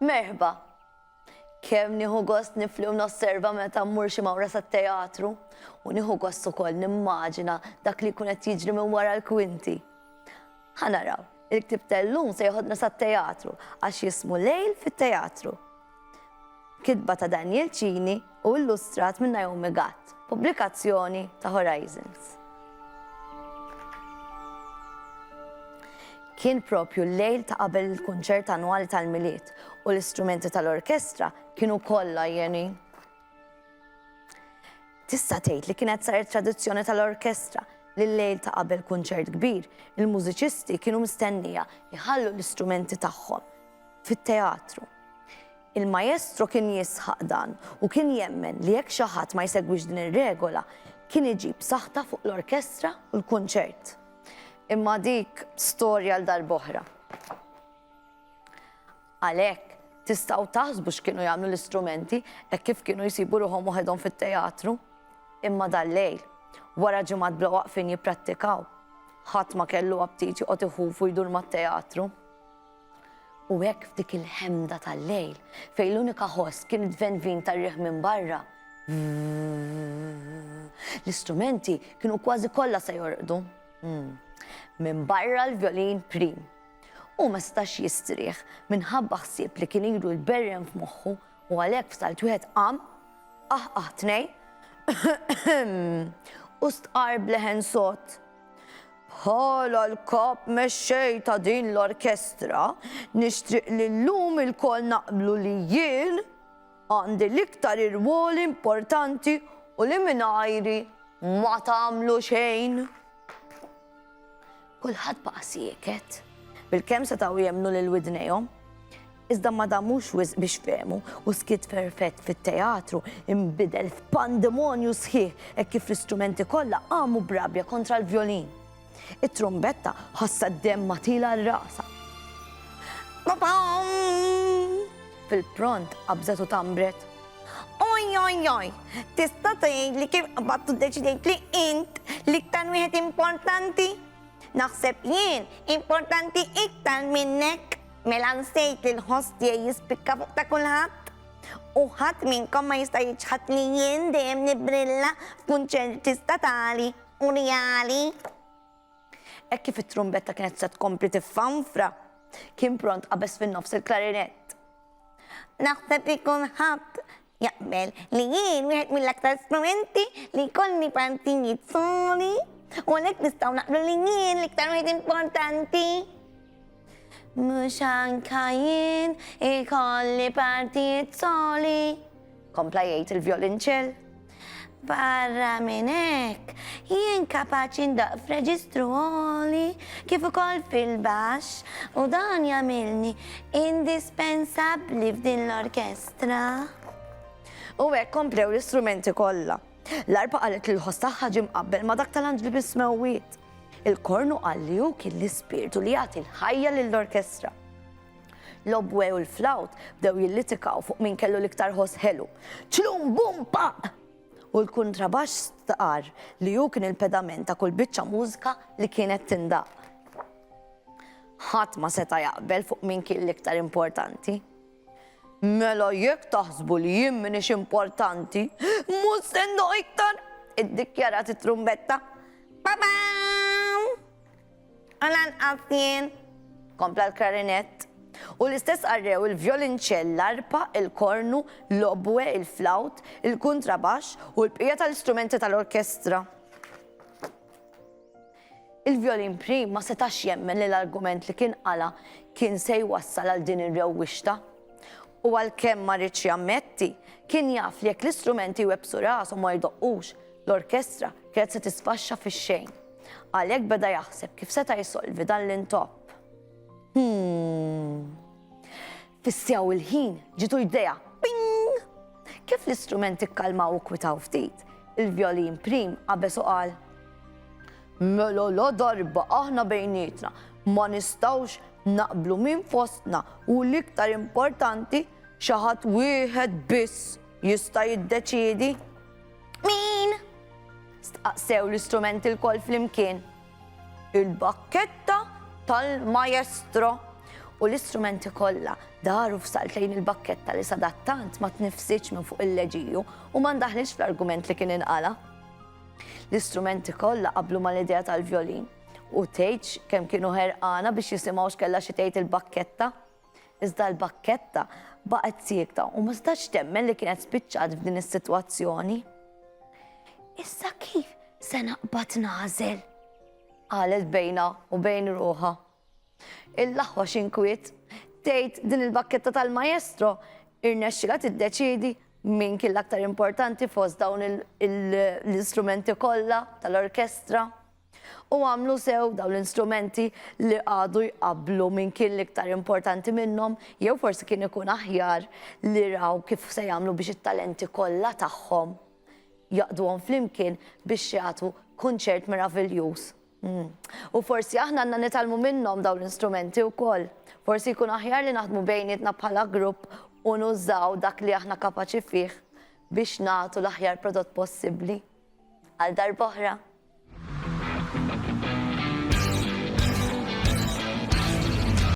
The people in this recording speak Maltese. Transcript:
Merħba, kemm nieħu gost nifli u nosserva meta mmur xi mawra sat-teatru u nieħu gost ukoll nimmaġina dak li jkun qed jiġri minn wara l-kwinti. Ħanaraw, il-ktib tal-lum se jħodna sat-teatru għax jismu Lejl fit-teatru. Kitba ta' Daniel Cini u illustrat minn Naomi Gatt, pubblikazzjoni ta' Horizons. Kien propju l-lejl ta' qabel il-kunċert annwali tal-Miliet u l-istrumenti tal-orkestra kienu kollha jeni. Tista' tgħid li kienet saret tradizzjoni tal-orkestra li l-lejl ta' qabel kunċert kbir, il-mużiċisti kienu mistennija jħallu l-istrumenti tagħhom fit-teatru. Il-maestro kien jisħaq dan u kien jemmen li jekk xi ħadd ma jsegwix din ir-regola kien iġib saħta fuq l-orkestra u l-kunċert. Imma dik storja l-darb'oħra. Għalhekk tistgħu taħsbu x'kienu jagħmlu l-istrumenti hekk kif kienu jsibu ruħhom waħedhom fit-teatru. Imma dal-lejl, wara ġimgħat bla waqfin jipprattikaw, ħadd ma kellu aptiti qod iħufu jdur mat-teatru. U hekk f'dik il-ħemda tal-lejl fejn l-unika ħoss kien id-venvin tar-riħ minn barra. L-istrumenti kienu kważi kollha se jorqdu. Minn barra l-violin prim. U ma stax jistrieħ minħabba ħsieb li kien ilu l-berren f'moħħu u għalhekk f'salt wieħed qam, tnej, u stqar bleħen sot. Bħala l-kap mexxej ta' din l-orkestra, nixtieq li llum il-kol naqblu li jien għandi l-iktar irwol importanti u li mingħajri ma tagħmlu xejn. Kulħadd baqa' sieket, bil-kemm setgħu jemmnu lil widnejhom. Iżda ma damux wisq biex fehmu u skit perfett fit-teatru inbidel f'pandemonju sħiħ hekk kif l-istrumenti kollha qamu brabja kontra l-vjolin. It-trumbetta ħassa d-demm matila r-rasa. Fil-pront qabżet u tambret. Oj, tista' tgħidli kif qabattu ddeċidejt li int l-iktar wieħed importanti? Naħseb jien importanti iktar minnek mela nsejt li l-ħost tiegħi jispikka fuq ta' kulħadd. U ħadd minnkom ma jista' jiġħad li jien dejjem nibrilla f'kunċerti statali u reali. Hekk kif it-trumbetta kienet se tkompli tiffanfra, kien pront qabeż fin-nofs il-klarinett. Naħseb li kulħadd jaqbel li jien wieħed mill-aktar strumenti li jkollni partijiet soli. U għalhekk nistgħu naqblu li jien l-iktar wieħed importanti. Mhux anke jien ikolli partijiet soli, kompla jgħid il-vjolinċell. Barra minn hekk, jien kapaċi ndaq f'reġistru għoli kif ukoll fil-baxx u dan jagħmilni indispensabbli f'din l-orkestra. U hekk komplew l-istrumenti kollha. L-arpa qalet li l-ħoss tagħha ġie mqabbel ma' dak tal-anġli bis-smewwiet. Il-kornu qal li hu kien l-ispirtu li jagħti l-ħajja lill-orkestra. L-obwe u l-flawt bdew jillitikaw fuq min kellu l-iktar ħoss ħelu. Ċlum bum paq! U l-kuntrabax staqar li hu kien il-pedament ta' kull biċċa mużika li kienet tindaq. Ħadd ma seta' jaqbel fuq min kien l-iktar importanti. Mela jekk taħsbu li jien m'iniex importanti, mhux se ndoq iktar, iddikjarat it-trumbetta. Babam! U lanqas jien, kompla l-klarinett. U l-istess qarrew il-vjolinċell, l-arpa, il-kornu, l-obwe, il-flawt, il-kuntrabax u l-bqija tal-istrumenti tal-orkestra. Il-vjolin prim ma setax jemmen li l-argument li kien qala kien se jwassal għal din ir-rewwixta. U għalkemm ma rridx jammetti, kien jaf li jekk l-istrumenti websu rashom ma jdoqqux, l-orkestra kienet se tisfaxxa fix-xejn. Għalhekk beda jaħseb kif seta' jsolvi dan l-intopp. Fissjaw il-ħin ġitu idea. Ping! Kif l-istrumenti kkalmaw u kwitaw ftit, il-vjolin prim qabeż u qal: Mela la darba aħna bejnietna ma nistgħux naqblu minn fostna u l-iktar importanti xi ħadd wieħed biss jista' jiddeċiedi. Min? Staqsew l-istrumenti l-koll flimkien. Il-bakketta tal-maestro u l-istrumenti kollha daru f'salt lejn il-bakketta li sadattant ma tnifsitx minn fuq il-leġiju u ma ndaħlix fl-argument li kien inqala. L-istrumenti kollha qablu mal-idea tal-vjolin u tgħidx kemm kienu ħerqana biex jisimgħu x'kellha xi tgħid il-bakketta. Iżda l-bakketta baqgħet siekta u ma stax temmen li kienet spiċċat f'din is-sitwazzjoni. Issa kif se naqbad nażel? Qalet bejna u bejn ruħha. Il-laħwa xinkwiet tgħid din il-bakketta tal-maestro irnexxilha tiddeċiedi min kien l-aktar importanti fost dawn l-istrumenti kollha tal-orkestra. U għamlu sew dawn l-instrumenti li għadu jqablu min kien l-iktar importanti minnhom, jew forsi kien ikun aħjar li raw kif se jagħmlu biex it-talenti kollha tagħhom jaqduhom flimkien biex jagħtu kunċert meravigliuż. U forsi aħna għandna nitalmu minnhom dawn l-istrumenti wkoll. Forsi jkun aħjar li naħdmu bejnietna bħala grupp u nużaw dak li aħna kapaċi fih biex nagħtu l-aħjar prodott possibbli. Għal darb'oħra.